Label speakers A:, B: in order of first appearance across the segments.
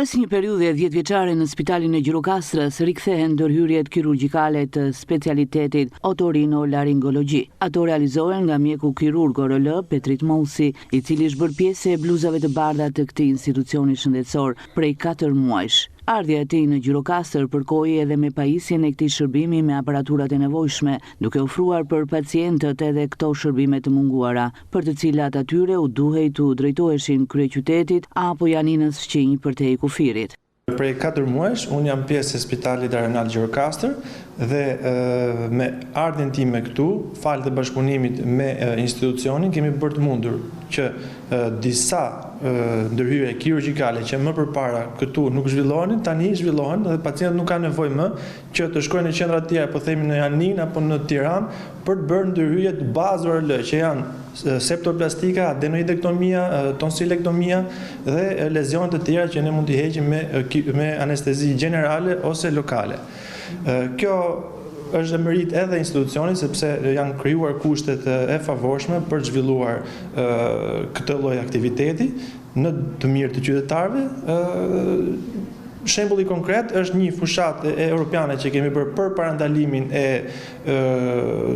A: Pas një periudhe 10 vjeçare në Spitalin e Gjirokastrës, rikthehen ndërhyrjet kirurgjikale të specialitetit otorinolaringologji. Ato realizohen nga mjeku kirurg ORL Petrit Mosi, i cili është bërë pjesë e bluzave të bardha të këtij institucioni shëndetësor prej 4 muajsh. Ardhja e tij në Gjirokastër përkoi edhe me pajisjen e këtij shërbimi me aparaturat e nevojshme, duke ofruar për pacientët edhe këto shërbime të munguara, për të cilat atyre u duhej të drejtoheshin kryeqytetit apo Janinës Fqinj për te i kufirit.
B: Prej 4 muajsh, unë jam pjesë e Spitalit Arenal Gjirokastër dhe me ardhjen time këtu, falë të bashkëpunimit me institucionin, kemi bërë të mundur që disa ndërhyrje kirurgjikale që më përpara këtu nuk zhvillohen, tani zhvillohen dhe pacientët nuk kanë nevojë më që të shkojnë në qendra të tjera, po themi në Janinë apo në Tiranë, për të bërë ndërhyrje të bazë ORL, që janë septoplastika, adenoidektomia, tonsilektomia dhe lezionet të tjera që ne mund t'i heqim me anestezi generale ose lokale. Kjo është merit edhe institucionit sepse janë krijuar kushtet e favorshme për të zhvilluar këtë lloj aktiviteti në të mirë të qytetarëve. Shembulli konkret është një fushatë europiane që kemi bërë për parandalimin e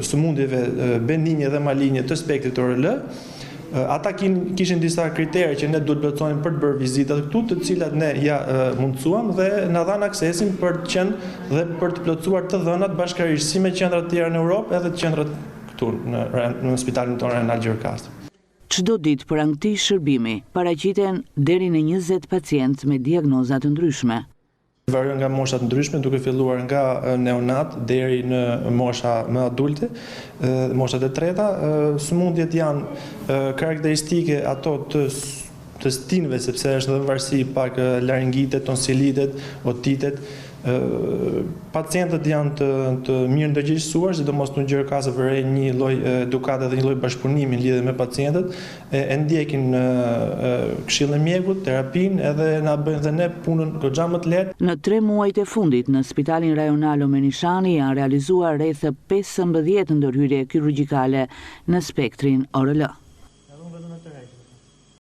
B: sëmundjeve benigне dhe maligne të spektrit ORL. Ata kishin disa kritere që ne duhet plotësojmë për të bërë vizitat këtu, të cilat ne ja mundësuam dhe na dhanë aksesin për të qenë dhe për të plotësuar të dhënat bashkërisht si me qendrat të tjera në Europë edhe të qendrat këtu në spitalin tonë Arenal Gjirokastër.
A: Çdo ditë për këtij shërbimi paraqiten deri në 20 pacientë me diagnoza të ndryshme.
B: Varion nga mosha të ndryshme, duke filluar nga neonat deri në mosha më adulte, moshat e treta. Sëmundjet janë karakteristike ato të stinëve, sepse është dhe varësi pak laringitet, tonsilitet, otitet. Pacientët janë të mirë ndërgjegjësuar, sidomos në Gjirokastër vërej një lloj edukate dhe një lloj bashkëpunimi lidhje me pacientët, e ndjekin këshillën e mjekut, terapinë edhe na bëjnë dhe ne punën goxha më të lehtë.
A: Në 3 muajt e fundit në Spitalin Rajonal Omenishani janë realizuar rreth 15 ndërhyrje kirurgjikale në spektrin ORL.